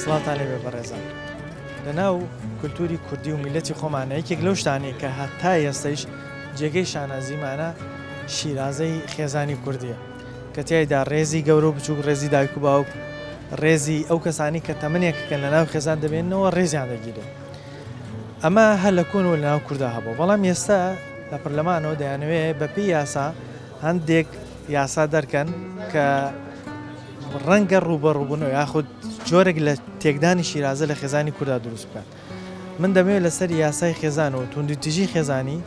سڵاتان لێبێ بەڕێزان لەناو کولتوری کوردی و میلەتی خۆمانە یەکێک لەو شتانەی کە هەتا ئێستەیش جێگەی شانازیمانە شیرازەی خێزانی کوردیە کە تیایدا ڕێزی گەورە و بچووک ڕێزی دایک و باوک ڕێزی ئەو کەسانی کە تەمەنێکەکەن لەناو خێزان دەبێنەوە ڕێزیان دەگیرێت ئەمە هەر لە کۆنەوە لەناو کووردا هەبوو بەڵام ئێستا لە پەرلەمانەوە دەیانەوێت بەپێی یاسا هەندێک یاسا دەرکەن کە ڕەنگە ڕوبەڕووبوونەوە یاخود جۆرێک لە تێکدانی شیرازە لە خێزانی کووردا دروست بکات من دەمەوێت لەسەر یاسای خێزانەوە توندوتیژی خێزانی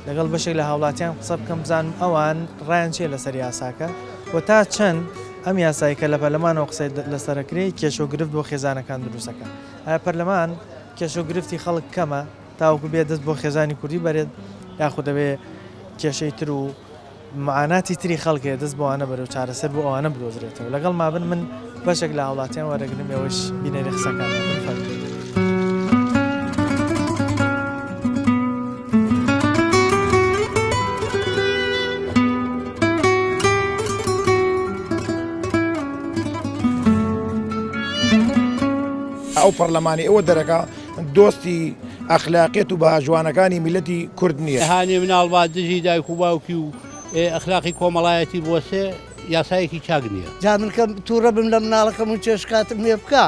لەگەڵ بەشێک لە هاوڵاتیان قسە بکەم بزانم ئەوان ڕایان چێ لەسەر یاساکە و تا چەند ئەم یاسایی کە لە پەرلەمانەوە قسەی لەسەرکرێ کێشە و گرفت بۆ خێزانەکان دروستەکە ئایا پەرلەمان کێشە و گرفتی خەڵک کەمە تاوەکو بێت دەست بۆ خێزانی کوردی بەرێت یاخود دەبێت کێشەی تر و معاناتی تری خەڵکێ دەست بۆوانە بەرەو چارەسەر بۆ ئەوانە بدۆزرێتەوە لەگەڵ مابن من بەشێک لە هاوڵاتیان وەرەگرم ئێوەش بینەری قسەکان ئەو پەرلەمانی ئەوە دەرەکە دۆستی ئەخلاقیەت و بەهاژوانەکانی میلەتی کورد نییە هاانی مناڵ دژی دایک و باوکی و ئەخلاقی کۆمەڵایەتی بۆسێ یاسایەکی چاک نییە جا من کەم تووڕە بم لە مناڵەکەم و چێشکاتم لێ بکە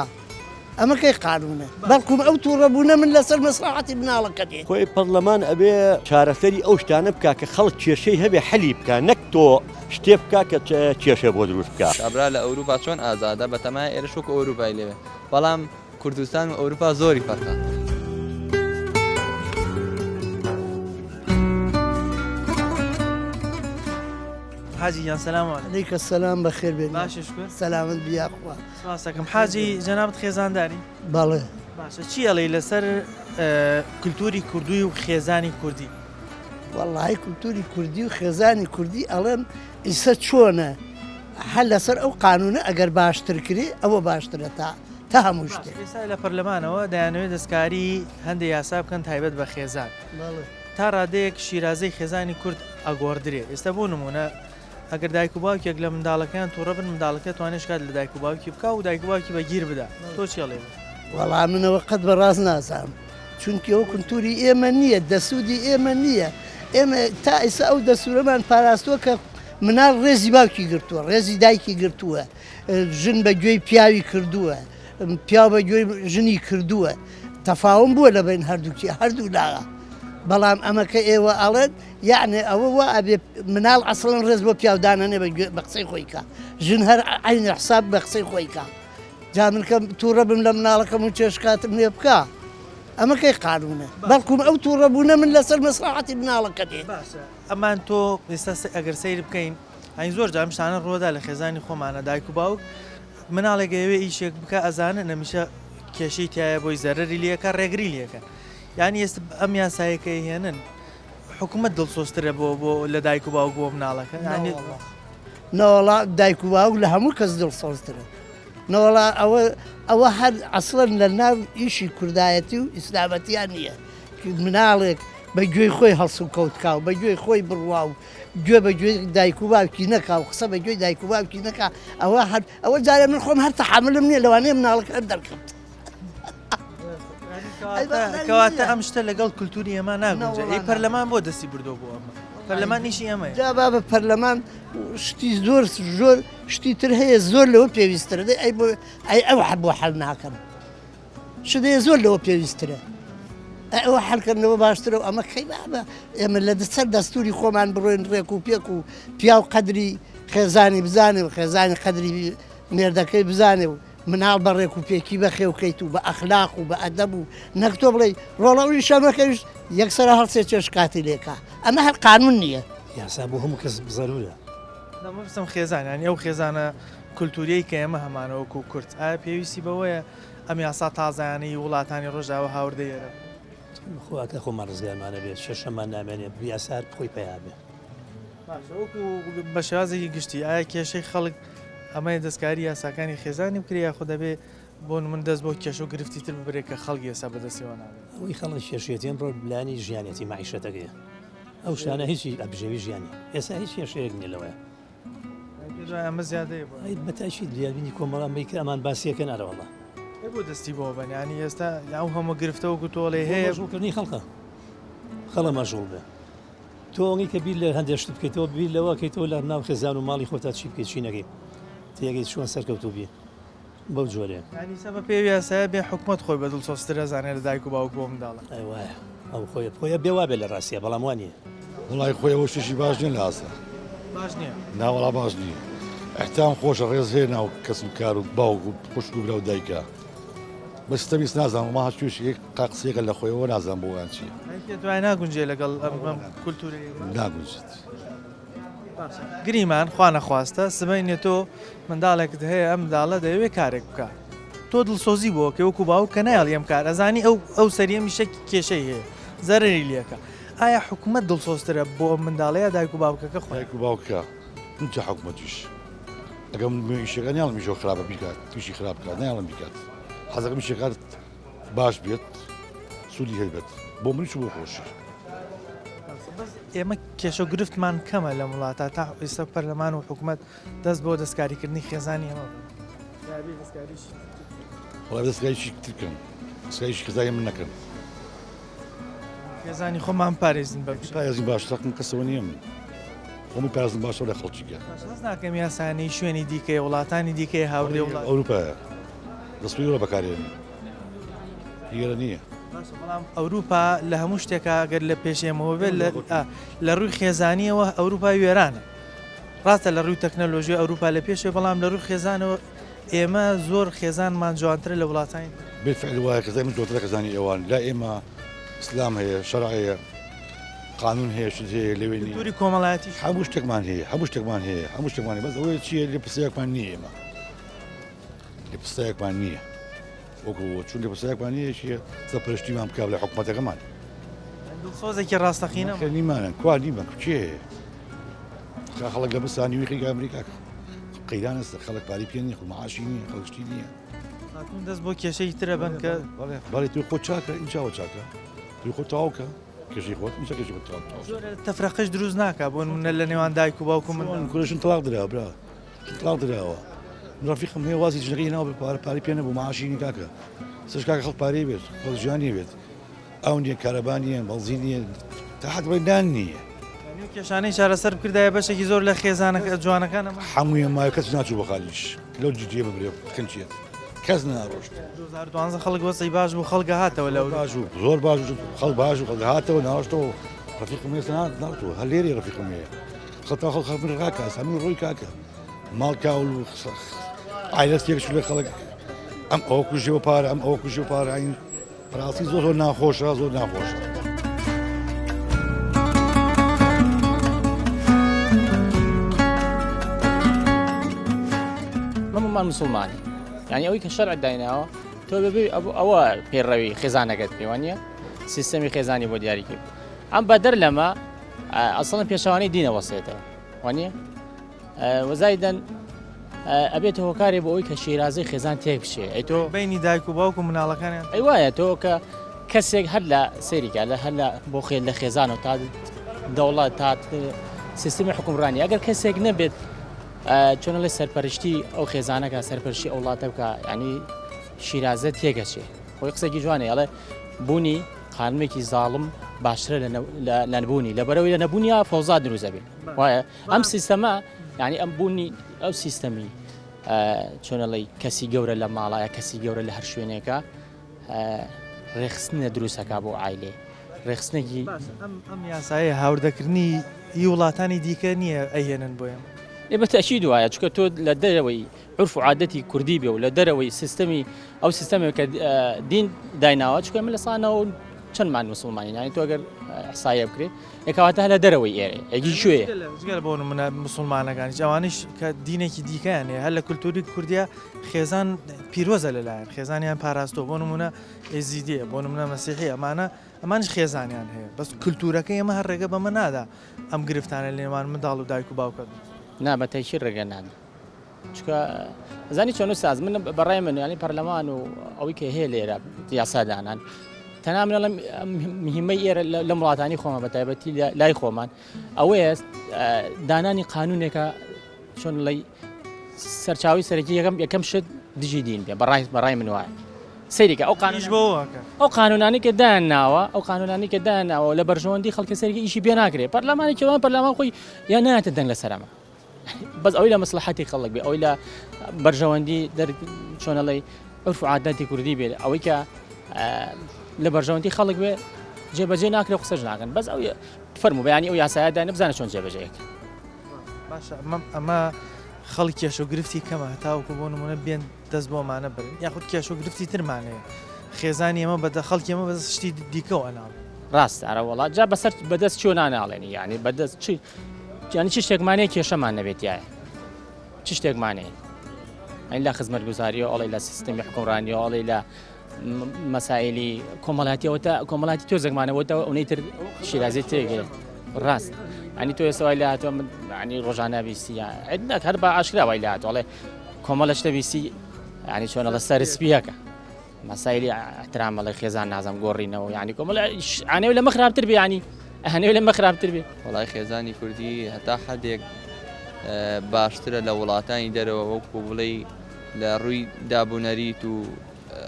ئەمە کەی قانونە بەڵکوم ئەو تووڕەبوونە من لەسەر مەسلحەتی مناڵەکە دێ خۆی پەرلەمان ئەبێ چارەسەری ئەو شتانە بکە کە خەڵک کێشەی هەبێ حەلی بکە نەک تۆ شتێ بکە کە کێشە بۆ دروست بکە کابرا لە ئەوروپا چۆن ئازادە بەتەمای ئێرە شوک ئەوروپای لێوێ بەڵام کوردستان و ئەوروپا زۆری فەرقە حاجی یان سەلام عەلەیکە سەلام بەخێر بێت باشش کرد سەلامت بیاخوا سپاس دەکەم حاجی جەنابەت خێزانداری بەڵێ باشە چی ئەڵێ لەسەر کولتوری کوردی و خێزانی کوردی وەڵڵاهی کولتوری کوردی و خێزانی کوردی ئەڵێم ئیسە چۆنە هەر لەسەر ئەو قانونە ئەگەر باشتر کری ئەوە باشترە تا هەموو شتێک ئێستا لە پەرلەمانەوە دەیانەوێت دەستکاری هەندێک یاسا بکەن تایبەت بە خێزان تا ڕادەیەک شیرازەی خێزانی کورد ئەگۆڕدرێت ئێستا بۆ نمونە ئەگەر دایک و باوکێک لە منداڵەکان تووڕە بن منداڵەکە توانێت کات لە دایک و باوکی بکە و دایک و باوکی بەگیر بدا تۆ چێڵێ وەڵام منەوە قەت بەڕاست نازانم چونکە ئەو کولتوری ئێمە نییە دەسوودی ئێمە نییە ئێمە تا ئێستا ئەو دەسوورەمان پاراستووە کە مناڵ ڕێزی باوکی گرتووە ڕێزی دایکی گرتووە ژن بە گوێی پیاوی کردووە پیا بە گوێی ژنی کردووە تەفاوم بووە لە بین هەردووکی هەردوو لاغا بەڵام ئەمەکە ئێوە ئەڵێن یعنی ئەوە وا ئەبێ مناڵ ئەسڵن ڕێز بۆ پیاودانەنێ بە قسەی خۆی کە ژن هەر عینی حساب بە قسەی خۆی کە جا من کەم تووڕە بم لە مناڵەکەم و چێشکاتم لێ بکە ئەمە کەی قانونە بەڵکوم ئەو تووڕەبوونە من لەسەر مەسلحەتی مناڵەکە دێ ئەمان تۆ ئێستا ئەگەر سیر بکەین ئەین زۆر جا شتانە ڕۆدا لە خێزانی خۆمانە دایک و باوک مناڵێک ئەوێ ئیشێک بکە ئەزانە نەمیشە کێشەی تایە بۆی زەرری لەکە ڕێگری لەکە یعنی ئێستا ئەم یاسایەکەی هێنن حکوومەت دڵسۆسترە بۆ لە دایک و باوک بۆ مناڵەکە نەوەڵا دایک و باوک لە هەموو کەس دڵسۆزترە نەوەڵا ئەوە هەر ئەسڵن لە ناو ئیشی کوردایەتی و ئیسلامەتیان نییە مناڵێک بە گوێی خۆی هەڵس و کەوتکا و بە گوێی خۆی بڕوا و گوێ بە گوێی دایک و باوکی نەکا و قسە بە گوێی دایک و باوکی نەکا ئەوە جارە من خۆم هەر تەحاملم نییە لەوانەیە مناڵەکە هەر دەرکەوت کەواتە ئەم شتە لەگەڵ کولتوری ئێمە ناگونجێت ئەی پەرلەمان بۆ دەستی بردۆ بۆ ئەمە پەرلەمان نیشی ئەمەیە جا با بە پەرلەمان شتی زۆر شتی تر هەیە زۆر لەوە پێویسترە ئەی ئەو بۆ حەل ناکەن شتەیە زۆر لەوە پێویسترە ئەوە حەلکردنەوە باشترە و ئەمە کەی بابە ئێمە لە سەر دەستوری خۆمان بڕۆین ڕێک و پێک و پیا و قەدری خێزانی بزانێ و خێزانی قەدری مێردەکەی بزانێ و مناڵ بە ڕێک و پێکی بەخێ و کەیت و بە ئەخلاق و بە ئەدەب و نەک تۆ بڵێ ڕۆڵەوری شەمەکەویش یەکسەرە هەڵسێ چێشکاتی لێکا ئەمە هەر قانون نییە یاسا بۆ هەموو کەس زەرورە دەمەبستم خێزانانی ئەو خێزانە کولتوریەی کە ئێمە هەمانەوەکو کورد ئایا پێویستی بەوەیە ئەم یاسا تازایانەی وڵاتانی ڕۆژاوە هاوردەیەرە خۆکە خۆمان ڕزگارمانە بێت شەشەمان نامێنێت یاسار خۆی پێیابێ وەکو بە شێوازێکی گشتی ئایا کێشەی خەڵک ئەمە دەستکاری یاساکانی خێزانی بکرێ یاخۆ دەبێ بۆ من دەست بۆ کێش و گرفتی تر ببرێت کە خەڵکی ئێستا بەدەستیەوە نابێت ئەوی خەڵک کێشێتیان ڕۆ بلانی ژیانێتی معیشەتەکەیە ئەو شانە هیچی ئەبژێوی ژیانی ئێستا هیچ کێشەیەک نیە لەوەیە ئەمە زیادەیە بەتاشی دیاربینی کۆمەڵان بیکە ئەمان باسیەکەن ئەرەوەڵە بۆ دەستی بۆ بەنیانی ئێستا ئەو هەموو گرفتەوەکو تۆڵێ هەیە مەژوڵکردنی خەڵە مەژوڵ بێ تۆنی کە بیر لە هەندێک شت بکەیتەوە بیر لەوەکەیتەوە لە ناو خێزان و ماڵی خۆتا چی بکەیت چی نەکەیت تێگەیت چۆن سەرکەوتوو بێ بەو جۆرێ ینی سەبە پێوی یاسایە بێ حکومت خۆی بەدڵ سۆسترە زانێ لە دایک و باوک بۆ منداڵە وایە ئەو خۆی بێوا بێ لە ڕاستیە بەڵام وانە وڵی خۆیەوە شتێکی باش نیە لە ئاسا باش نییە ناوەڵا باش نییە احتام خۆشە ڕێز هەیە ناو کەس و کار و باوک و خوشک و برا و دایکە بەستەویست نازانم ما هەچوش یەک قاقسێکە لە خۆیەوە نازان بۆیان چییە دوای ناگونجێ لەگەڵ ئەم کولتوری ناگونجێت گریمان خوا نەخواستە سبەینێ تۆ منداڵێکت هەیە ئەم منداڵە دەیەوێت کارێک بکە تۆ دڵسۆزی بۆ کە وەکو باوک کە نایڵ ئەم کار ئەزانی ئەو سەریەمی شەکی کێشەی هەیە زەرری لێکە ئایا حکوومەت دڵسۆزترە بۆ منداڵەیە دایک و باوکەکە خۆی دایک و باوکە چه حکومەتیش ئەگەم ئیشەکە نیاڵم میشۆ خراپە بیکات تویشی خراپ بکات نایڵم بیکات حەزەکەم شێکات باش بێت سوودی هەیبێت بۆ منیش بۆ خۆشی ئێمە کێشە و گرفتمان کەمە لە وڵاتە تا ئێستا پەرلەمان و حکوومەت دەست بۆ دەستکاریکردنی خێزانی ئەمە وڵای دەستگایشی ترکن دەستگایشی خزای من نەکەن خێزانی خۆمان پارێزین بە پارێزی باش تاقم کەسەوە نییە من خۆمی پارێزم باشەوە لە خەڵکیکە هەز ناکەم یاسانی شوێنی دیکەی وڵاتانی دیکەی هاوردێ وڵات ئەوروپایە دەستوی وڵە بەکارێنی دیگەرە نییە بەڵام ئەوروپا لە هەموو شتێکە ئەگەر لە پێشێمەوە بێت لە ڕووی خێزانیەوە ئەوروپای وێرانە ڕاستە لە ڕووی تەکنەلۆژی ئەوروپا لە پێشێ بەڵام لە ڕووی خێزانەوە ئێمە زۆر خێزانمان جوانترە لە وڵاتانی بالفعل وایە خزای من جوانترە خێزانی ئێوان لا ئێمە ئیسلام هەیە شەرع هەیە قانون هەیە شت هەیە لەوێنی تووری کۆمەڵایەتی هەموو شتێکمان هەیە هەموو شتێکمان هەیە هەموو شتێکمان بەس ئەوەیە چییە لێ پرسیارێکمان نییە ئێمە لێ پرسیارێکمان نییە وەکو چون لێ پرسیارێکمان نییە چییە سەرپەرشتیمان بکات لە حکوومەتەکەمان دڵسۆزێکی ڕاستەقینە نیمانن کوا نیمە چێ خەڵک لە بستانی ویخی ئەمریکا قەیران هەستە خەڵک پاری پێ نیە معاشی نییە خەڵشتی نییە دەست بۆ کێشەی ترە بن کە بەڵێ توی خۆ چاکە ئینجاوە چاکە توی خۆ تاوکە کێشی خۆت اینجا کێشی خۆت تەفرەقەش دروست ناکە بۆ منە لە نێوان دایک و باوکو من کوشن تەلاق درا برا تەلاق دراوە ڕفیقم هەیە وازی ژنەکەی ناو پاری پێ نەبوو معاشی نی کاکە سەر کاکە خەڵک پارەی بێت خەڵک ژیانی بێت ئەو نییە کارەبانیە بەڵزی نییە تا حد بەدان نییە کێشانەی چارەسەر بکردایە بەشێکی زۆر لە خێزانەکە جوانەکان هەمووی مای کەس ناچوو بە خالیش لەو جدیە ببرێ بکەنچێت کەس ناڕۆشت 2012 خەڵک وەسەی باش بوو خەڵکە هاتەوە لەو باش و زۆر باش خەڵک باش و خەڵک هاتەوە ناڕۆشتەوە ڕفیقم هێستا ناڕۆ هەلێری ڕفیقم هەیە خەڵتا خەڵک من ڕاکە هەموو ڕۆی کاکە ماڵ کاول و عایلەتێکش لێ خەڵک ئەم ئەوە کوژێەوە پارە ئەم ئەوە کوژێ پارە ئاین ڕاستی زۆر زۆر ناخۆشە زۆر ناخۆشە من مسلمانی یعنی ئەوەی کە شەرع دایناوە تۆ ببێ ئەوە پێڕەوی خێزانەکەت پێوانە سیستەمی خێزانی بۆ دیاری کرد ئەم بەدەر لەمە ئەسڵن پێشەوانی دینە وەسێتەوە وانە وەزایدەن ئەبێت هۆکارێ بۆ ئەوی کە شیرازەی خێزان تێک بچێ ئەی تۆ بینی دایک و باوک و مناڵەکانیان ئەی وایە تۆ کە کەسێک هەر لە سەریکە لە هەر لە بۆ خێل لە خێزان و تا دەوڵەت تا سیستمی حکومڕانی ئەگەر کەسێک نەبێت چۆن لە سەرپەرشتی ئەو خێزانەکە سەرپەرشتی ئەو وڵاتە بکە ینی شیرازە تێگەچێ خۆی قسێکی جوانێ ئەڵێ بوونی خانمێکی زاڵم باشترە لە نبوونی لەبەرەوەی لە نەبوونیە فەوزا دروست دەبێت وایە ئەم سیستەمە ینی ئەم بوونی ئەو سیستەمی چۆنەڵی کەسی گەورە لە ماڵایە کەسی گەورە لە هەر شوێنێکە ڕێخستنە دروستەکە بۆ عیلێ ڕێخستنێکی ئەم یاسایە هاوردەکردنی هی وڵاتانی دیکە نییە ئەهێنن بۆیان بە تەشید وایە چکە تۆ لە دەرەوەی عرف و عادەتی کوردی بێ و لە دەرەوەی سیستەمی ئەو سیستەمێک کە دین دایناوە چکە من لە سانەوە چەندمان مسلمانی نانی تۆ ئەگەر حسایە بکرێت ێکاواتە لە دەرەوەی ئێرە ئەگی شوێ گەل بۆ منە مسلمانەکانی جوانیش کە دینێکی دیکەیانێ هەر لە کولتوری کوردیا خێزان پیرۆزە لەلایەن خێزانیان پاراستۆ بۆ نمونە ئێزیدێ بۆ نمونە مەسیحی ئەمانش خێزانیان هەیە بەس کولتورەکە ئێمە هەر ڕێگە بەمە نادا ئەم گرفتانە لێمان منداڵ و دایک و باوکە نابەتەیشی ڕێگە نان چکە زانی چۆن ساز من بەڕای من ینی پەرلەمان و ئەوەی کە هەیە لێرە یاسادانان تەنها منە مهمەی ئێرە لە وڵاتانی خۆمە بە تایبەتی لای خۆمان ئەوەیە دانانی قانونێکە چۆن لەی سەرچاوی سەرەکی یەکەم شت دژی دین بێ بەڕای من وایە سەیریکە قانیش بۆکە ئەو قانونانی کە دایان ناوە ئەو قانونانی کە دایان ناوە لە بەرژەوەندی خەڵکە سەرکی ئیشی پێ ناکرێت پەرلەمانی کێوان پەرلەمان خۆی یان نایەتە دەنگ لە سەرما بەس ئەوی لە مەسلحەتی خەڵک بێ ئەوی لە بەرژەوەندی چۆنەڵی عرف و عادەتی کوردی بێت ئەوەی کە لە بەرژەوەندی خەڵک بێ جێبەجێ ناکرێت قسەش ناکەن بەس ئەو فەرموو بەیانی ئەو یاسایەدا نەبزانە چۆن جێبەجێیەکە باشە ئەمە خەڵک کێش و گرفتی کەمە هەتاوەکو بۆ نمونە بێن دەست بۆمانە برن یاخود کێش و گرفتی ترمانەیە خێزانی ئەمە بەدە خەڵکی ئەمە بەدەست شتی دیکەەوە ناڵ ڕاست ئارە وڵات جا بەسەر بەدەست چۆ ناناڵێنی یعنی بەدەست چی ینی چ شتێکمانەیە کێشەمان نەبێت یایە چ شتێکمانەیە ئەین لە خزمەت گوزاریەوە ئەڵی لە سیستمی حکومڕانیەوە ئەڵی لە مەسائلی کۆمەڵاتیەوەتە کۆمەڵاتی تۆزێکمانەوەتەوە ئەوەی تر شیرازی تێگەێت ڕاست ئەنی تۆ ئێسەوای لە هاتووە ینی ڕۆژانە بیسی عیدنەک هەر بە ئاشکرا وای لە هاتوڵێ کۆمەڵە شتە بیسی ینی چۆنە لە سەرسپیەکە مەسایلی احترامەڵی خێزان نازم گۆڕینەوە ینی کۆمەڵ ئانێ لە مەخراپتر بێ ینی ئەهانێ لە مەخراپتر بێ وڵای خێزانی کوردی هەتا حدێک باشترە لە وڵاتانی دەرەوە وەکو بڵێ لە ڕووی دابوونەریت و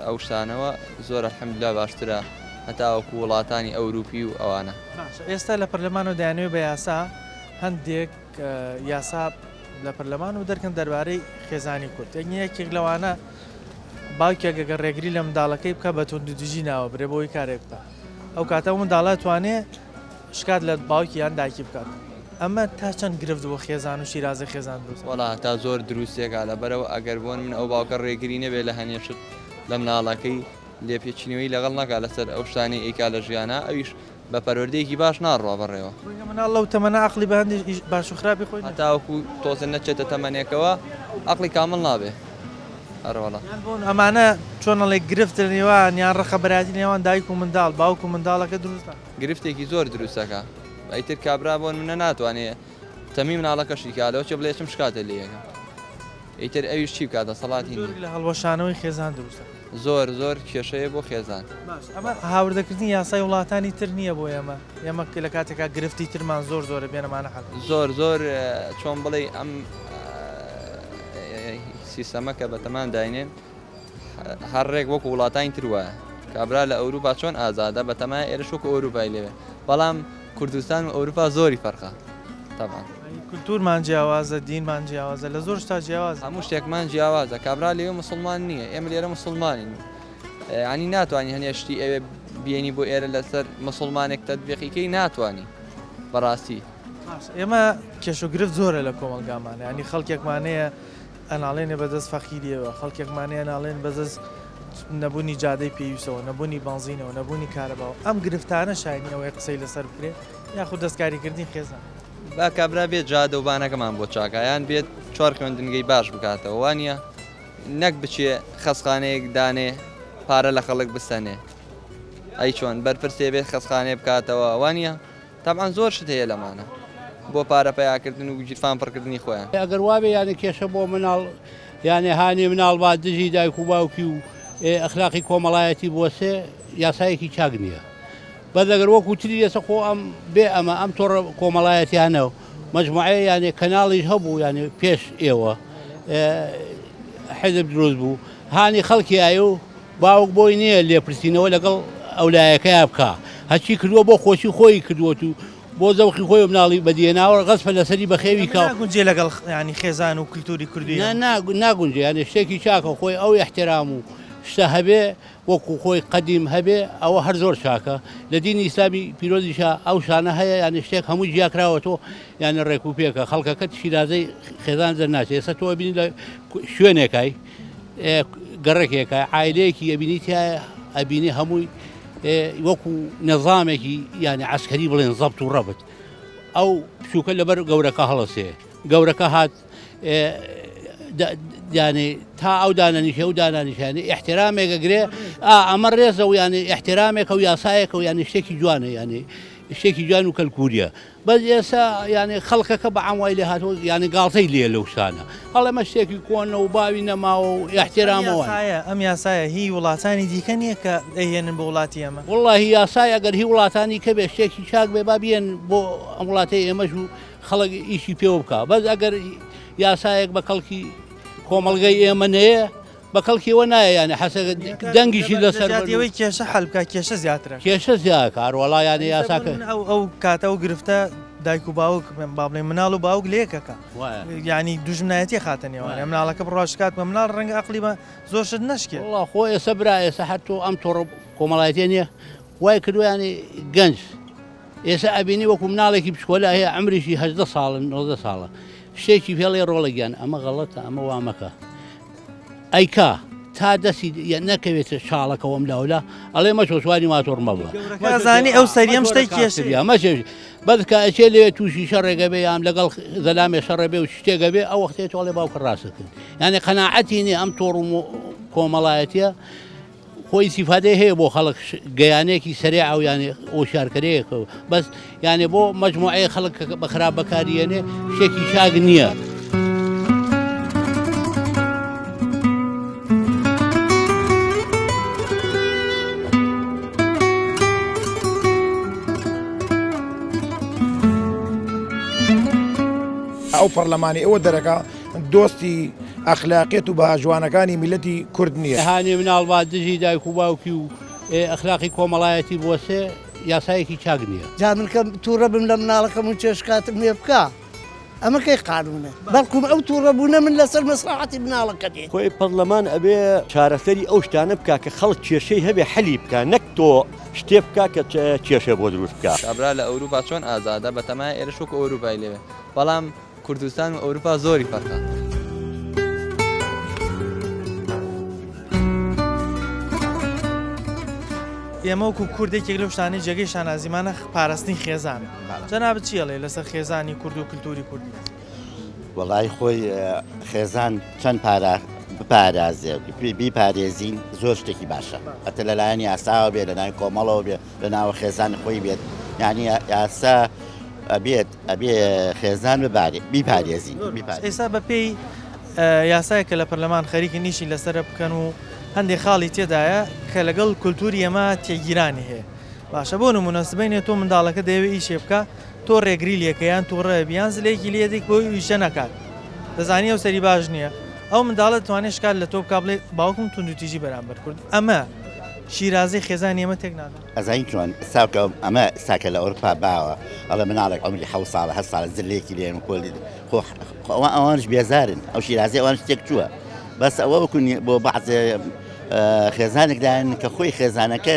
ئەو شتانەوە زۆر الحەمدوللا باشترە هەتا وەکو وڵاتانی ئەوروپی و ئەوانە ئێستا لە پەرلەمان و دایانەوە بە یاسا هەندێک یاسا لە پەرلەمان و دەرکەن دەربارەی خێزانی کورد یەکێک لەوانە باوکێک گەگە ڕێگری لە منداڵەکەی بکە بە تۆنددوجی ناوە برێ بۆی کارێک بکە ئەو کاتە منداڵات توانێت شکات لە باوکی یان دایکی بکات ئەمە تا چەند گرفت بۆ خێزان و شیرازە خێزان دروست وڵا تا زۆر دروستێکا لەبەرەوە ئەگەر بۆن من ئەو باوکە ڕێگری نەبێت لە هەنێشت لە مناڵەکەی لێپێچینەوەی لەگەڵ نەکات لەسەر ئەو شتانی ئەیکا لە ژیانە ئەویش بە پەروەردەیەکی باش ناڕوا بەڕێوە مناڵ لەو تەمەنە عەقڵی بە هەندێک باش و خراپی خۆی هەتاوەکو تۆزە نەچێتە تەمەنێکەوە عەقڵی کامل نابێ هەروەڵا ئەمانە چۆنەڵێک گرفتە نێوان یان ڕەخەبەراتی نێوان دایک و منداڵ باوک و منداڵەکە دروستە گرفتێکی زۆر دروستەکە ئەیتر کابرا بۆن منە ناتوانێت تەمی مناڵەکەشی کالەوە چ بڵێچم شکاتە لێەکە ئیتر ئەویش چی بکاتە سەڵاتی لە هەڵوەشانەوەی خێزان دروستە زۆر زۆر کێشەیە بۆ خێزان ئەمە هاوردەکردنی یاسای وڵاتانی تر نییە بۆ ئێمە لە کاتێکا گرفتی ترمان زۆر زۆرە بێنەمانە حەق زۆر زۆر چۆن بڵێ ئەم سیستەمە کە بەتەمان داینێن هەر ڕێک وەکو وڵاتانی تر وایە کابرا لە ئەوروپا چۆن ئازادە بەتەمای ئێرە شوکە ئەوروپای لێوێ بەڵام کوردستان و ئەوروپا زۆری فەرقە تەمان کولتورمان جیاوازە دینمان جیاوازە لە زۆر شتا جیاواز هەموو شتێکمان جیاوازە کابرا لێوە مسلمان نییە ئێمە لێرە مسلمانین ینی ناتوانانی هەنێشتی ئەوێ بێنی بۆ ئێرە لەسەر مسلمانێک تەطبیقیکەی ناتوانانی بەڕاستی ئێمە کێش و گرفت زۆرە لە کۆمەلگامانە ینی خەڵکێکمانەیە ئەناڵێنێ بەدەست فەقیریەوە خەڵکێکمانەیە ناڵێن بەدەست نەبوونی جادەی پێویستەوە نەبوونی بنزینەوە نەبوونی کارەباوە ئەم گرفتانە شاینەوەی قسەی لەسەر بکرێت یاخود دەستکاریکردنی خێزان با کابرا بێت جادە و بانەکەمان بۆ چاکایان بێت چوار خوێندنگەی باش بکاتەوە وانە نەک بچێ خەسخانەیەک دانێ پارە لە خەڵک بستەنێ ئەی چۆن بەرپرسێ بێت خەسخانەیە بکاتەوە وانە تاان زۆر شت هەیە لەمانە بۆ پارە پیاکردن و گیرفان پڕکردنی خۆیان ئەگەر وابێ یانە کێشە بۆ مناڵ یانێ هاانێ مناڵ با دژی دایک و باوکی و ئەخلاقی کۆمەڵایەتی بۆسێ یاسایەکی چاک نییە بەس ئەگەر وەکو تری دێسە خۆ ئەم بێ ئەمە ئەم تۆڕە کۆمەڵایەتیانەوە مەجموعەیە یانێ کەناڵیش هەبوو یانێ پێش ئێوە حەزب دروست بوو هانی خەڵکی ئایە و باوک بۆی نییە لێپرسینەوە لەگەڵ ئەولایەکەی بکە هەچی کردووە بۆ خۆشی خۆی کردووە و بۆ زەوقی خۆی مناڵی بەدیێناوە غەسپە لەسەری بەخێوی کا ناگونجێ لەگەڵ ینی خێزان و کولتوری کوردی ناگونجێ یانێ شتێکی چاکە خۆی ئەو احترام و شتە هەبێ وەکو خۆی قەدیم هەبێ ئەوە هەر زۆر چاکە لە دینی ئیسلامی پیرۆزیشە ئەو شانە هەیە یانە شتێک هەموو جیاکراوەتەوە یانە ڕێک و پێکە خەڵکەکەت شیرازەی خێزان زەر ناچێت ئێستا تۆ بینی لە شوێنێکای گەڕێکێکە عایلەیەکی ئەبینیتە ئەبینی هەمووی وەکو نەظامێکی یعنی عسکەری بڵێن زەبت و ڕەبت ئەو پشووکە لەبەر گەورەکە هەڵەسێ گەورەکە هات یعنی تا ئەو دانانیشە و دانانیشانی احترامێکە گرێ ئەمە ڕێزە و ینی احترامێکە و یاسایەکە و ینی شتێکی جوانە ینی شتێکی جوان و کەلکوریە بەس ئێستا ینی خەڵکەکە بە عاموای لێ هاتووە ینی گاڵتەی لێ لەو شانە هەڵ ئەمە شتێکی کۆنە و باوی نەماوە و احترامەوە ئەم یاسایە هی وڵاتانی دیکە نییە کە دەهێنن بە وڵاتی ئەمە وڵی یاسای ئەگەر هی وڵاتانی کە بێ شتێکی چاک بێ با بێن بۆ ئەم وڵاتی ئێمەش و خەڵک ئیشی پێوە بکە بەس ئەگەر یاسایەک بە کەڵکی کۆمەڵگەی ئێمە نەیە بەکەڵکیەوە نایە یانە حەسە دەنگیشی لەسەر ئەوەی کێشە حەل بکە کێشە زیاترە کێشە زیاد کاروەڵا یانە یاساکە ئەو کاتە و گرفتە دایک و باوک با بڵێ مناڵ و باوک لێکەکە ینی دوژمنایەتی خاتە نێوانێ مناڵەکە بڕۆژکات بە مناڵ ڕەنگە عقلی بە زۆرشت نەشکێ خۆ ئێستا برا ئێستا هەرتۆ ئەم تۆڕ کۆمەڵایەتێ نییە وای کردویانی گەنج ئێستا ئەبینی وەکو مناڵێکی بچکۆلە هەیە ئەمریشی 18 ساڵن 90 ساڵە شتێکی پێڵێ ڕۆڵەگیان ئەمە غەڵەتە ئەمە وامەکە ئەیکا تا دەستی نەکەوێتە شاڵەکەەوەم لاولا ئەڵێ مەچۆ سواری ماتۆڕ مەبڵە زانی ئەو سەریم شتێک کێشە مەچێ بەدکە ئەچێ لێ تووشی شەڕێگە بێ یان لەگەڵ زەلامێ شەڕێبێ و شتێگە بێ ئەو وەختێت تۆڵێ باوکە ڕاستەکرد یعنی قەناعەتی نێ ئەم تۆڕ و کۆمەڵایەتیە خۆی سیفادەی هەیە بۆ خەڵک گەیانێکی سەریع ئەو یانێ ئۆشارکەرەیەکە بەس یانێ بۆ مەجموعەیە خەڵک بە خراپ بەکاریێنێ شتێکی چاک نییە. ئەو پەرلەمانی ئەوە دەرەکە دۆستی ئەخلاقیەت و بەهاژوانەکانی میلەتی کورد نییە هاانی مناڵبا دژی دایک و باوکی و ئەخلاقی کۆمەڵایەتی بۆسێ یاسایەکی چاک نییە جا منکەم تووڕە بم لە مناڵەکەم و چێشکاتم لێ بکە ئەمە کەی قانونە بەڵکوم ئەو تووڕەبوونە من لەسەر مەسلحەتی مناڵەکە دێ خۆی پەرلەمان ئەبێ چارەسەری ئەو شتانە بکە کە خەڵک کێشەی هەبێ حەلی بکە نەک تۆ شتێ بکە کە کێشە بۆ دروست بکە کابرا لە ئەوروپا چۆن ئازادە بە تەمای ئێرە شوک ئەوروپای لێوێ بەڵام کوردستان و ئەوروپا زۆری فەرقە ئێمە وەکو کوردێکێک لەو شتانی جێگەی شانازیمانە پاراستنی خێزان جەناب چیڵێ لەسەر خێزانی کورد و کللتوری کوردی وەڵای خۆی خێزان چەند بپارازێ بیپارێزین زۆر شتێکی باشە ئەتە لەلایەن یاساوە بێت لە ناوی کۆمەڵەوە بێت لە ناوە خێزان خۆی بێت یعنی یاسا ئەبێ خێزان بیپارێزین ئێستا بە پێی یاسایەکە لە پەرلەمان خەریکی نیشی لەسرە بکەن و هەندێک خاڵی تێدایە کە لەگەڵ کولتوری ئەمە تێگیرانی هەیە باشە بۆ نمونەسبینێت تۆ منداڵەکە دەیەوێت ئیشێ بکە تۆ ڕێگری لێکەیان تۆڕە بیان زلێکی لێدێک بۆی ویشە نکات دەزانی ئەو سەری باش نییە ئەو منداڵە توانێت شکات لە تۆ بکە بڵێ باوکم توندوتیژی بەرامبەر کورد ئەمە شیرازەی خێزانی ئەمە تێک ناکات ئەزین چۆن ساکە ئەمە ساکە لە ئەوروپا باوە ئەڵە مناڵێک ئەمری 7 ساڵە 7 ساڵە زلێکی لێن کۆلی ئەوانش بێزارن ئەو شیرازی ئەوان شتێک چووە بەس ئەوە بکونی بۆ بەعزێ خێزانێکدان کە خۆی خێزانەکە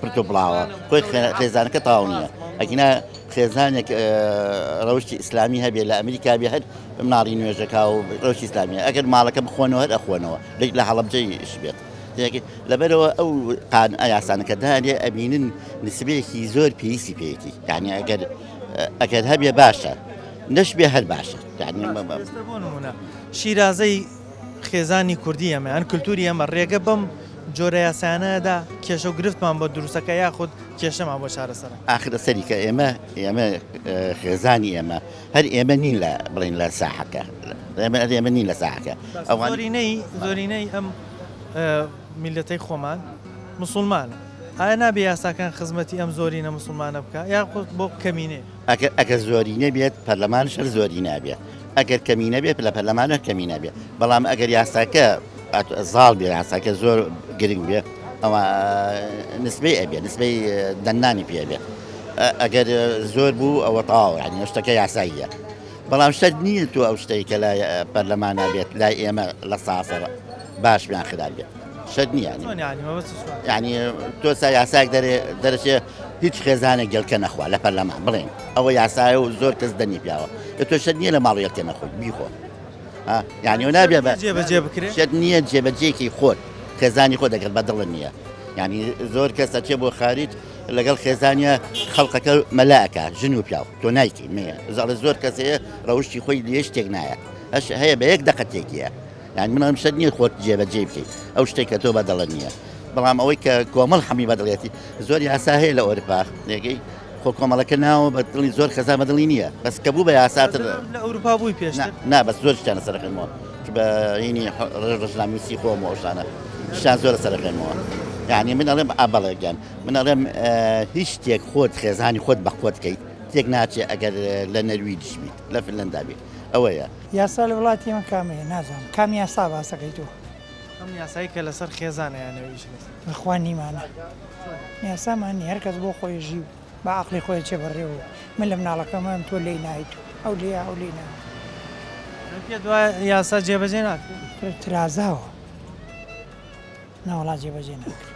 پرتو بڵاوە خۆی خێزانەکە تاو نییە ئەگینا خێزانێک ڕەوشی ئیسلامی هەبێت لە ئەمریکا بێ هەر مناڵی نوێژەکە و ڕەوشی ئیسلامیە ئەگەر ماڵەکە بخۆنەوە هەر ئەخۆنەوە لە هەڵەبجەیش بێت لەبەرەوە ئەو یاسانەکە دانێ ئەبینن نسبەیەکی زۆر پێویستی پێیەتی یعنی ئەگەر هەبێ باشە نەش بێ هەر باشە شیرازەی خێزانی کوردی ئەمە ئەن کللتوری ئەمە ڕێگە بەم جۆرە یاسانەدا کێشە و گرفتمان بۆ دروستەکە یاخود کێشەمان بۆ چارەسەر ئاخرە سەری کە ئێمە خێزانی ئێمە هەر ئێمە نین لە بڵین لە ساحەکە ئێمە نین لە ساحەکە زۆرینەی ئەم میلەتەی خۆمان مسلمانە ئایا نابێ یاساکان خزمەتی ئەم زۆرینە مسلمانە بکە یاخود بۆ کەمینێ ئەگەر زۆرینە بێت پەرلەمان شەر زۆری نابێت ئەگەر کەمینە بێت لە پەرلەمانە کەمینە بێت بەڵام ئەگەر یاساکە زاڵ بێ یاساکە زۆر گرنگ بێ ئەوە نسبەی ئەبێ نسبەی دەنانی پێ بێت ئەگەر زۆر بوو ئەوە تاو ینی شتەکە یاساییە بەڵام شت نییە تو ئەو شتەی کە لە پەرلەمانە بێت لای ئێمە لە ساسەوە باش بیان خدار بێت شت نییە ینی تۆ یاساک دەرەچێ هیچ خێزانێک گەلکە نەخوا لە پەرلەمان بڵێن ئەوە یاسایە و زۆر کەس دەنی پیاوە تۆ شت نییە لە ماڵیەکە نەخۆی بیخۆ یعنی نابێ جێبەجێ بکرێت شت نییە جێبەجێکی خۆت خێزانی خۆ دەگەڵ بەدڵ نییە یعنی زۆر کەس ئەچێ بۆ خارج لەگەڵ خێزانە خەڵقەکە مەلاکە ژن و پیاو تۆ نایکی مەیە زۆر کەسەیە ڕەوشی خۆی لێ شتێک نایە ئەش هەیە بە یەک دەقەتێکیە یعنی منم شت نییە خۆت جێبەجێ بکەیت ئەو شتێک کە تۆ بەدڵ نییە بەڵام ئەوەی کە کۆمەڵ هەمی بەدڵێتی زۆر یاسا هەیە لە ئەوروپا لێگەی خۆ کۆمەڵەکە ناوە بەدڵی زۆر خەزا بەدڵی نییە بەس کە بوو بە یاساتر لە ئەوروپا بووی پێش نا بەس زۆر شتانە سەرخێنەوە بە هینی ڕژنامیسی خۆم ئەوشانە شتان زۆرە سەرخێنەوە یعنی من ئەڵێم ئابەڵێگەن من ئەڵێم هیچ شتێک خۆت خێزانی خۆت بە خۆت بکەیت تێک ناچێت ئەگەر لە نەرویدش بیت لە فنلەندا بیت ئەوەیە یاسا لە وڵاتی ئێمە کامەیە نازانم کامی یاسا باسەکەی تۆ ئەم یاسایی کە لەسەر خێزانەیانەوەیش بەخوا نیمانە یاسامانی هەرکەس بۆ خۆی ژی و بە عقلی خۆی چێ بەڕێوە من لە مناڵەکەمان تۆ لی نایت ئەو لێ ئەو لی نا پێ دوای یاسا جێبەجێ ناکرێت ترازاوە ناوەڵات جێبەجێ ناکرێت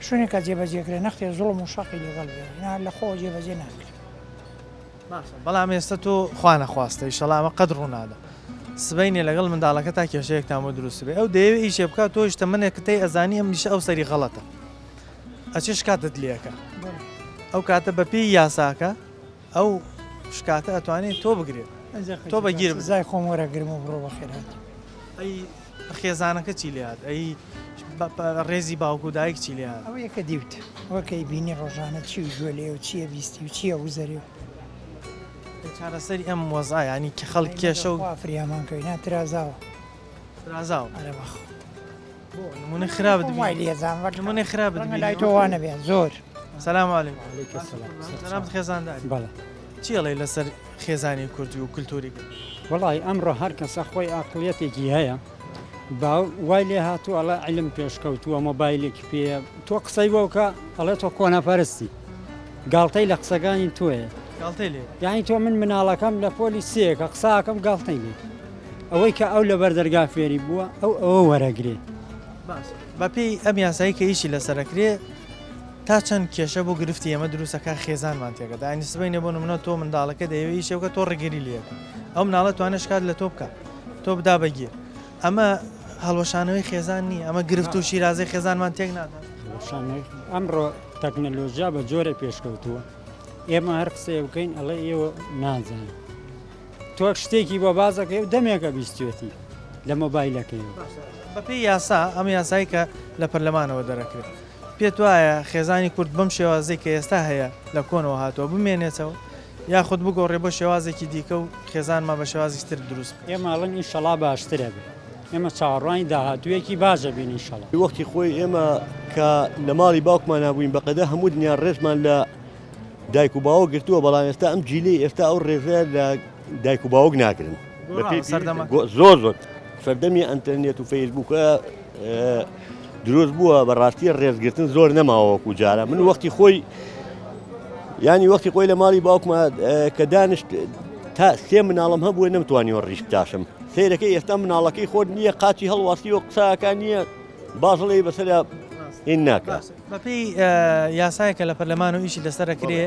شوێنێکە جێبەجێکرێ نەختێ زوڵم و شەقی لەگەڵ بێ لە خۆ جێبەجێ ناکرێت بەڵام ئێستا تۆ خوا نەخواستە ئیشەڵامە قەت ڕوونادا سبەینێ لەگەڵ منداڵەکە تا کێشەیەکتان بۆ دروست بێ ئەو دەیەوێت ئیشێ بکات تۆ شتە منێکتەی ئەزانی ئەم نیشە ئەو سەری غەڵەتە ئەچێ شکاتت لێەکە ئەو کاتە بە پێی یاساکە ئەو شکاتە ئەتوانێت تۆ بگرێت تۆ بەگیر زای خۆم وەرەگرم و بڕۆ بەخێرات ئەی خێزانەکە چی لێات ئەی ڕێزی باوکو و دایک چی لێات ئەو یەکە دیوت وەکەی بینی ڕۆژانە چی و گوێ لێ و چییە بیستی و چییە وزەری و چارەسەری ئەم وەزای ینی کە خەڵک کێشە و فریامانکەوی ناترازاوە رازاوە ئەرە بەخ نمونە خراپت وای لێزان نمونە خراپت لای تۆوانە بێ زۆر سەلام عەلەیکم سەلام خێزاندار بەڵێ چی ئەڵێ لەسەر خێزانی کوردی و کولتوری وڵی ئەمڕۆ هەر کەسە خۆی ئاقلەتێکی هەیە با وای لێ هاتووە ئەڵە علم پێشکەوتووە مۆبایلێکی پێ تۆ قسەی بۆکە ئەڵێ تۆ کۆنەپەرستی گاڵتەی لە قسەکانی تۆیە یانی تۆ من مناڵەکەم لە پۆلی سێکە قساکەم گاڵتەی لێ ئەوەی کە ئەو لە بەردەرگا فێری بووە ئەوە وەرەگرێ بەپێی ئەم یاسایی کە ئیشی لەسەرەکرێ تا چەند کێشە بۆ گرفتی ئێمە دروستەکە خێزانمان تێکەدا ئەنی سبەینێ بۆ نمونە تۆ منداڵەکە دەیەوێت ئیشێوکە تۆ ڕێگەری لێەکە ئەو مناڵە توانێت شکات لە تۆ بکە تۆ بدا بەگیر ئەمە هەڵوەشانەوەی خێزان نییە ئەمە گرفت و شیرازەی خێزانمان تێک نادات ئەمڕۆ تەکنەلۆژیا بە جۆرە پێشکەوتووە ئێمە هەر قسەیە بکەین ئەڵێ ئێوە نازانین تۆ شتێکی بۆ بازەکەی و دەمێکە بیستێتی لە مۆبایلەکەی بەپێی یاسا ئەم یاسایی کە لە پەرلەمانەوە دەرەکرێت پێت وایە خێزانی کورد بەم شێوازەی کە ئێستا هەیە لە کۆنەوە هاتووە بمێنێتەوە یاخود بگۆڕێ بۆ شێوازێکی دیکە و خێزانمان بە شێوازی تر دروست ئێمەڵن ئینشەڵا باشترە بێ ئێمە چاوەڕوانی داهاتوویەکی باشە بین ئینشەڵا وەختی خۆی ئێمە کە لە ماڵی باوکمان نبووین بەقەدە هەموو دنیا ڕێزمان لە دایک و باوە گرتووە بەڵام ئێستا ئەم جیلی ئێستا ئەو ڕێزە لە دایک و باوک ناکردن زۆر زۆر سەردەمی ئەنتەرنێت و فەیسبووکە دروست بووە بەڕاستی ڕێزگرتن زۆر نەماوەکو جارە من وەختی خۆی ینی وەختی خۆی لە ماڵی باوکمان کە دانیشت تا سێ مناڵم هەبووە نەمتوانیوە ڕیش بتاشم سیرەکەی ئێستا مناڵەکەی خۆت نییە قاچی هەڵواسی و قساکان نییە بازڵی بەسەر این ناکە بەپێی یاسایەکە لە پەرلەمان و ئیشی لەسەرەکرێ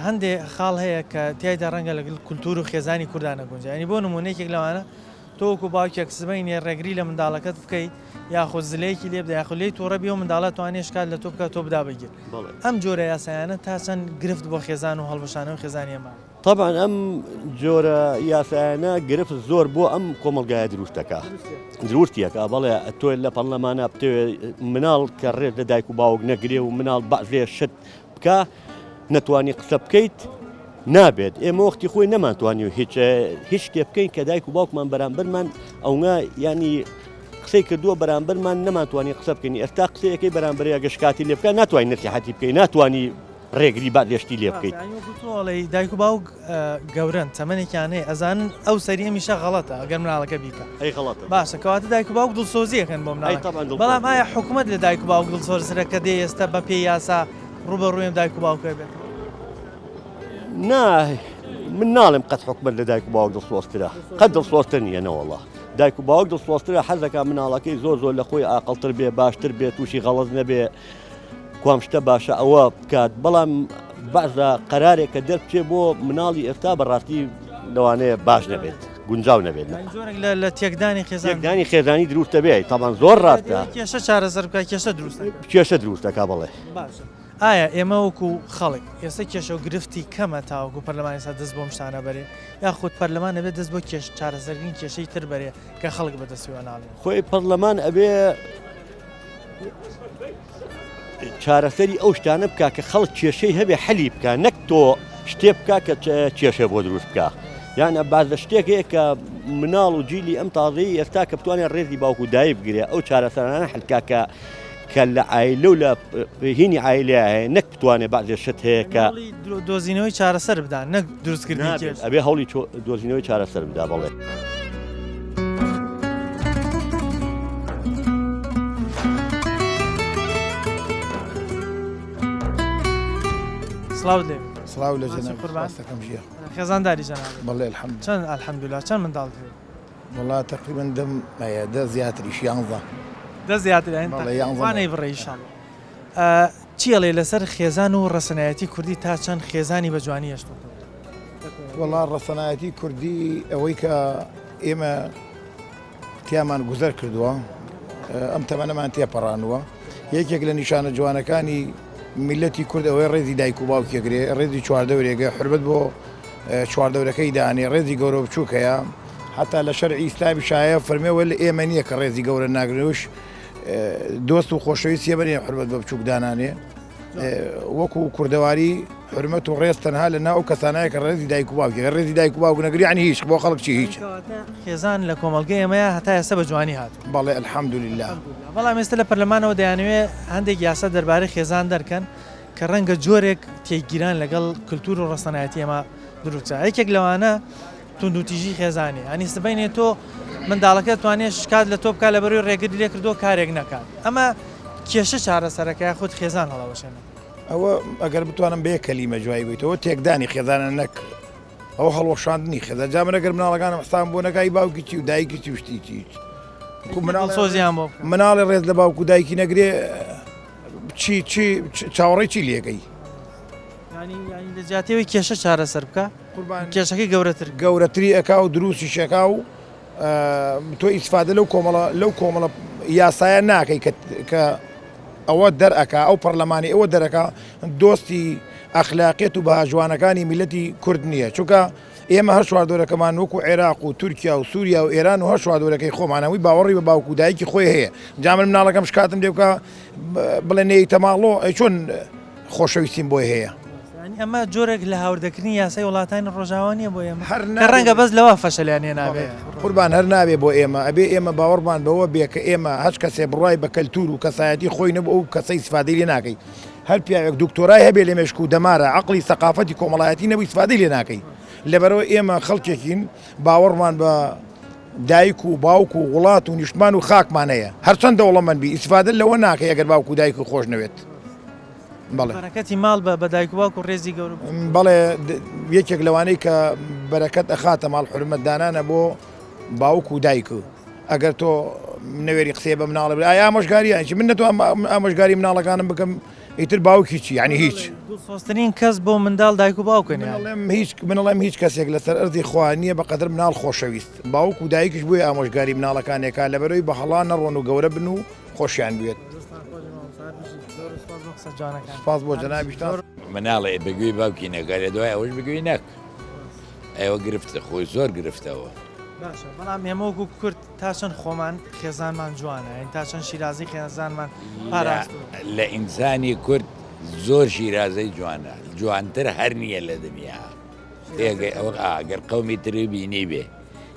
هەندێک خاڵ هەیە کە تایدا ڕەنگە لەگەڵ کولتور و خێزانی کوردانە گونجانی بۆ نمونەیەکێک لەوانە تۆکو باوکێک سبەینێ ڕێگری لە منداڵەکەت بکەیت یاخود زلەیەکی لێ بدە یاخود لێی تووڕە بێ و منداڵات توانێت شکات لە تۆ بکە تۆ بدا بگیر ئەم جۆرە یاسایانە تا چەند گرفت بۆ خێزان و هەڵبەشانەوە خێزانی ئێمە طبعا ئەم جۆرە یاسایانە گرفت زۆر بۆ ئەم کۆمەلگایە دروستەکە دروستیەکە بەڵێ تۆ لە پەرلەمانە بتەوێت مناڵ کە ڕێز لە دایک و باوک نەگرێ و مناڵ بەعزێ شت بکە نەتوانی قسە بکەیت نابێت ئێمە وەختی خۆی نەمانتوانی و هیچ شتێ بکەین کە دایک و باوکمان بەرامبەرمان ئەونا ینی قسەی کردووە بەرامبەرمان نەمانتوانی قسە بکەین ئێستا قسەیەکەی بەرامبەرە گەشکاتی لێ بکە ناتوانین نەسیحەتی بکەین ناتوانی ڕێگری با لێشتی لێ بکەیت دایک و باوک گەورن تەمەێکیان هەیە ئەزانن ئەو سەری ئەمیشە غەڵەتە ئەگەر مناڵەکە بیکە ئەی غەڵەتە باشە کەواتە دایک و باوک دڵسۆزیەکەن بۆ مناڵ بەڵام ئایا حکوومەت لە دایک و باوک دڵسۆزرە کە دێ ئێستا بە پێی یاسا ڕوبەڕوویم دایک و باوکە بێت من ناڵم قەت حکومەت لە دایک و باوک دڵسۆزترە قەت دڵسۆزتر نیە نەوەڵڵا دایک و باوک دڵسۆزترە حەزەکە مناڵەکەی زۆر زۆر لە خۆی ئاقڵتر بێ باشتر بێت تووشی غەڵەز نەبێ کوام شتە باشە ئەوە بکات بەڵام بەعزە قەرارێک کە دەربچێ بۆ مناڵی ئێستا بەڕاستی لەوانەیە باش نەبێت گونجاو نەبێت لە تێکدانی خێزانی خێزانی دروستە بێت تاوان زۆر ڕاستە کێشە چارەسەر بکە کێشە دروستە کێشە دروستەکە بڵێ ئایا ئێمە وەکو خەڵک ئێستا کێشە و گرفتی کەمە تاوەکو پەرلەمانی سا دەست بۆ شتانە بەرێ یاخود پەرلەمانە بێت دەست بۆ چارەسەرگرین کێشەی تر بەرێ کە خەڵک بەدەستیوە ناڵێ خۆی پەرلەمان ئەبێ چارەسەری ئەو شتانە بکە کە خەڵک کێشەی هەبێ حەلی بکە نەک تۆ شتێ بکە کە کێشە بۆ دروست بکە یانە بازە شتێک هەیە کە مناڵ و جیلی ئەم تازەی ئێستا کە بتوانێت ڕێزی باوکو و دایک بگرێ ئەو چارەسەرانە حلکاکە کە لە ئایلە و لە هینی ئایلە هەیە نەک بتوانێت بەعزێ شت هەیە کە دۆزینەوەی چارەسەر بدان نەک دروستکردنی کێش ئەبێ هەوڵی دۆزینەوەی چارەسەر بدا بڵێ سڵاو لێ سڵاو لە قوربان. جەنابستەکەم ژیە خێزانداری جەناب بەڵێ الحەمد چەند ئەلحەمدولیلا چەند منداڵ هەیە وڵات تقریبان دە زیاتریش 11 دە زیاتر بەڵێ 11 وانەی بڕێیشان چیەڵێ لەسەر خێزان و ڕەسەنایەتی کوردی تا چەند خێزانی بە جوانی هێشتوتەوە وڵات ڕەسەنایەتی کوردی ئەوەی کە ئێمە تیامان گوزەر کردووە ئەم تەمەنەمان تێپەڕانووە یەکێک لە نیشانە جوانەکانی میلەتی کورد ئەوەی ڕێزی دایک و باوکێگرێ ڕێزی چواردەورێگە حرمەت بۆ چواردەورەکەی دانێ ڕێزی گەورە بچووکەیە حتا لە شەرعی ئیسلامی شایە فەرمێوە لە ئێمە نییە کە ڕێزی گەورە ناگرێوش دۆست و خۆشەویستیە بەنێ حرمەت بە بچووک دانانێ وەکو کوردەواری حرمەت و ڕێز تەنها لە ناو کەسانایە کە ڕێزی دایک و باوکێ ڕێزی دایک و باوک نەگری عنی هیچ بۆ خەڵک چی هیچ خێزان لە کۆمەلگەی ئێمەیە هەتا ئێستا بە جوانی هات بەڵێ الحەمدولله بەڵام ئێستا لە پەرلەمانەوە دەیانوێت هەندێک یاسا دەربارەی خێزان دەرکەن کە ڕەنگە جۆرێک تێگیران لەگەڵ کللتور و ڕەسەنایەتی ئێمە دروستە یەکێک لەوانە توندوتیژی خێزانی ئەنی سبینێت تۆ منداڵەکە توانێت شکات لە تۆ بکات لە بەروی ڕێگری لێ کردو کارێک نەکات ئەمە کێشە چارەسەرەکە خودت خێزان هەڵەوەشێنە ئەوە ئەگەر بتوانم بێ کەلیمە جوای بیتەوە تێکدانی خێزانە نەک ئەو هەڵوەشاندنی خێزە جامە نەگەر مناڵەکانم حسان بۆ نەکای باوکی چی و دایکی چی وشتی چی سۆزیان بۆ مناڵی ڕێز لە باوکو دایکی نەگرێ چاوەڕێی چی لێگەی لە جاتیەوەی کێشە چارەسەر بکە کێشەکەی گەورەتری ئەکا و دروستی شەکا و تۆ ئیسفادە لەو کۆمەڵە یاسایە ناکەی کە ئەوە دەرئەکا ئەو پەرلەمانی ئەوە دەرەکە دۆستی ئەخلاقیەت و بەهاژوانەکانی میلەتی کورد نییە چونکە ئێمە هەر شواردۆرەکەمان وەکو عێراق و تورکیا و سووریا و ئێران و هەر شواردۆرەکەی خۆمانەوەی باوەڕی بە باوکو دایکی خۆی هەیە جامە مناڵەکەم شکاتم لێ بکە بڵێ نەی تەماڵۆ چۆن خۆشەویستیم بۆی هەیە ئەمە جۆرێک لە هاوردەکردنی یاسای وڵاتانی ڕۆژاوانیە بۆ ئێمە ڕەنگە بەس لەوە فەشەلیانێ نابێت قوربان هەر نابێ بۆ ئێمە ئەبێ ئێمە باوەڕمان بەوە بێ کە ئێمە هەچ کەسێ بڕای بە کەلتور و کەسایەتی خۆی نەبوو ئەو کەسەی ئیسفادەی لێ ناکەی هەر پیاوێک دکتۆرای هەبێ لە مێشک و دەمارە عەقڵی سەقافەتی کۆمەڵایەتی نەبوو ئیسفادەی لێ ناکەی لەبەرەوە ئێمە خەڵکێکین باوەڕمان بە دایک و باوک و وڵات و نیشتمان و خاکمانەیە هەرچەند دەوڵەمەند بی ئیسفادە لەوە ناکەی ئەگەر باوک و دایک و خۆش نەوێت بەرەکەتی ماڵ بە دایک و باوک و ڕێزی گەورە بەڵێ یەکێک لەوانەی کە بەرەکەت ئەخاتە ماڵ حرمەتدانانە بۆ باوک و دایک ئەگەر تۆ نەوێری قسێ بە مناڵە بێ ئایا ئامۆژگاریانچی من نەتوان ئامۆژگاری مناڵەکانم بکەم ئیتر باوکی چی یعنی هیچ خۆستترین کەس بۆ منداڵ دایک و باوکن منڵێم هیچ کەسێک لەسەر ئەردی خوا نییە بەقەدر مناڵ خۆشەویست باوک و دایکش بووی ئامۆژگاری مناڵەکانێکا لەبەرەوەی بە هەڵا نەڕۆن و گەورە بن و خۆشیان بێت سپاس بۆ جەنابیشتان مناڵێ بگوێی باوکی نەگارێ دوای ئەوەش بگوێی نەک ئەوە گرفتە خۆی زۆر گرفتەوە باشە بەڵام ئێمەوەکو کورد تا چەند خۆمان خێزانمان جوانە تا چەند شیرازی خێزانمان پاراست لە ئینسانی کورد زۆر شیرازەی جوانە جوانتر هەر نییە لە دنیا ئەوە ئەگەر قەومی تری بینی بێ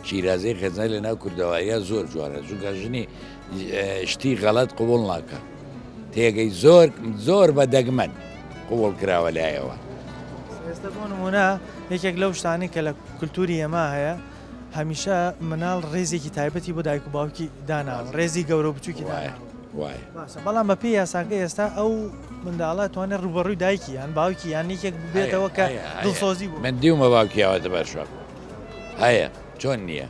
شیرازەی خێزان لە ناو کوردەواییە زۆر جوانە چونکە ژنی شتی غەڵەت قوبوڵ ناکە تێگەی زۆر بە دەگمەن قوبوڵ کراوە لایەوە ئێستا بۆ نمونە یەکێک لەو شتانی کە لە کولتوری ئێمە هەیە هەمیشە مناڵ ڕێزێکی تایبەتی بۆ دایک و باوکی داناوە ڕێزی گەورە و بچووکی وایە بەڵام بە پێی یاساکە ئێستا ئەو منداڵە توانێت ڕوبەڕووی دایکی یان باوکی یان یەکێک بێتەوە کە دڵسۆزی بوو من دیومە باوکیاوەتە بەشە هەیە چۆن نییە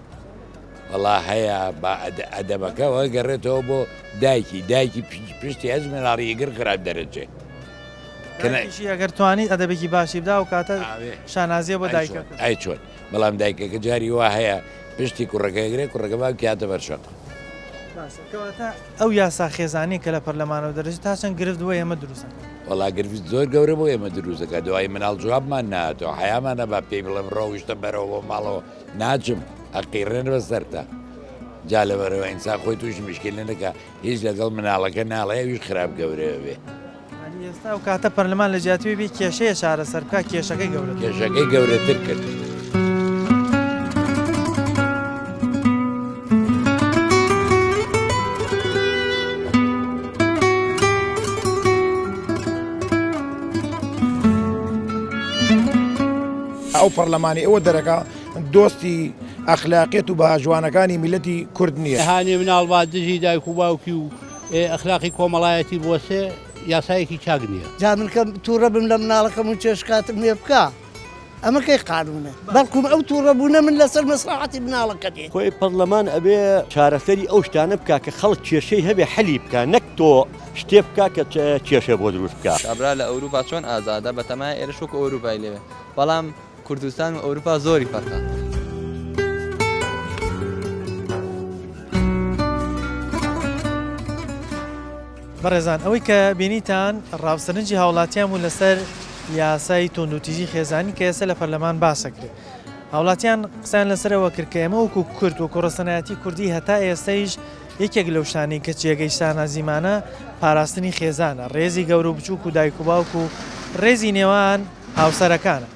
وەڵا هەیە بە ئەدەبەکەەوە گەڕێتەوە بۆ دایکی پشتی هەز مناڵیگر خراپ دەرەجێ ئەگەر توانیت ئەدەبێکی باشی بدا و کاتە شانازیە بۆ دایکە ئای چۆن بەڵام دایکەکە جاری وا هەیە پشتی کوڕەکەگرێت کوڕەکە باوکیاتە بەرشەق ئەو یاسا خێزانی کە لە پەرلەمانەوە دەرەجێت تا چەند گرفت بۆ ئێمە دروستە وەڵا گرفت زۆر گەورە بۆ ئێمە دروستەکە دوای مناڵ جوابمان ناتەوە حیامانە بە پێی بڵێم ڕۆیشتە بەرەوە ماڵەوە ناچم ئەقیڕێن بەسەرتە جا لەبەرەوە ئینسان خۆی توش مشکلێنەکە هیچ لەگەڵ مناڵەکە ناڵەیەویش خراپ گەورەوە بێ ئێستا و کاتە پەرلەمان لە جیاتوی بێ کێشەیە چارەسەر بکە کێشەکەی گەورەتر کرد ئەو پەرلەمانی ئەوە دەرەکە دۆستی ئەخلاقیەت و بەهاژوانەکانی میلەتی کورد نییە هاانی مناڵ با دژی دایک و باوکی و ئەخلاقی کۆمەڵایەتی بۆسێ یاسایەکی چاک نییە. جا من کە تووڕە بم لە مناڵەکەم و چێشکاتم لێ بکە ئەمە کەی قانونە بەڵکوم ئەو تووڕەبوونە من لەسەر مەسلحەتی مناڵەکە دێ خۆی پەرلەمان ئەبێ چارەسەری ئەو شتانە بکە کە خەڵک کێشەی هەبێ حەلی بکە نەک تۆ شتێ بکە کە کێشە بۆ دروست بکە. کابرا لە ئەوروپا چۆن ئازادە بە تەمای ئێرە شوک ئەوروپای لێوێ بەڵام کوردستان و ئەوروپا زۆری فەرقە. بەڕێزان ئەوەی کە بینیتان ڕاوسەرنجی هاوڵاتیان و لەسەر یاسای تۆندوتیژی خێزانی کە ئێستا لە پەرلەمان باسەکرێت. هاوڵاتیان قسەیان لەسەرەوە کرد کە ئێمە وەکو کورد و کۆڕەسەنایەتی کوردی هەتا ئێستایش یەکێک لەو شانەی کە جێگەی سانازیمانە پاراستنی خێزانە، ڕێزی گەورە و بچووک و دایک و باوک و ڕێزی نێوان هاوسەرەکانە.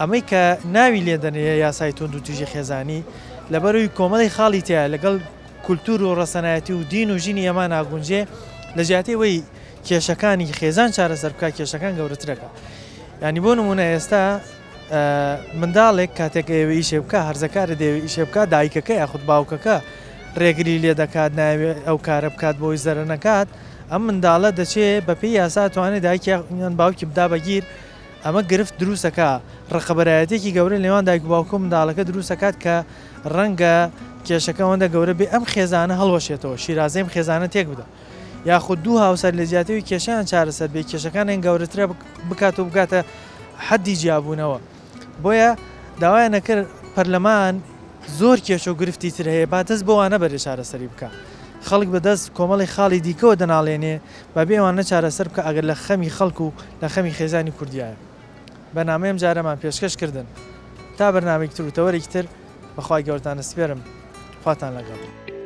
ئەمەی کە ناوی لێدەنێ یاسای تۆندوتیژی خێزانی لەبەرەوەی کۆمەڵی خاڵی تایە لەگەڵ کولتور و ڕەسەنایەتی و دین و ژینی ئەمان ناگونجێ لە جیاتەوەی کێشەکانی خێزان چارەسەر بکە کێشەکان گەورەترەکە. ینی بۆ نمونە ئێستا منداڵێک کاتێک ئێوە ئیشێ بکە هەرزەکارە دەوێت ئیشێ بکە دایکەکە یاخود باوکەکە ڕێگری لێ دەکات ناوێت ئەو کارە بکات بۆی زەرە نەکات ئەم منداڵە دەچێت بەپێی یاسا توانێت دایکیان باوکی بدا بەگیر ئەمە گرفت دروستەکە ڕقەبەرایەتێکی گەورە لێوان دایک و باوکە منداڵەکە دروستەکات کە ڕەنگە کێشەکە ئەوەندە گەورە بێ ئەم خێزانە هەڵوەشێتەوە شیرازەیم خێزانە تێک بدە یاخود دوو هاوسەر لە جیاتەوەی کێشیان چارەسەر بێ کێشەکانیان گەورەترە بکات و بگاتە حەدی جیابوونەوە. بۆیە داوایان نەکرد پەرلەمان زۆر کێشە و گرفتی تر هەیە با دەست بۆوانە بەرێ چارەسەری بکە. خەڵک بەدەست کۆمەڵی خاڵی دیکەوە دەناڵێنێ بە بێوانە چارەسەر بکە ئەگەر لە خەمی خەڵک و لە خەمی خێزانی کوردیایە. بەنامەیەم جارەمان پێشکەشکردن تا بەرنامێکی تر و تەوەرێکی تر بەخوای گەورەتان سپێرم خواتان لەگەڵ.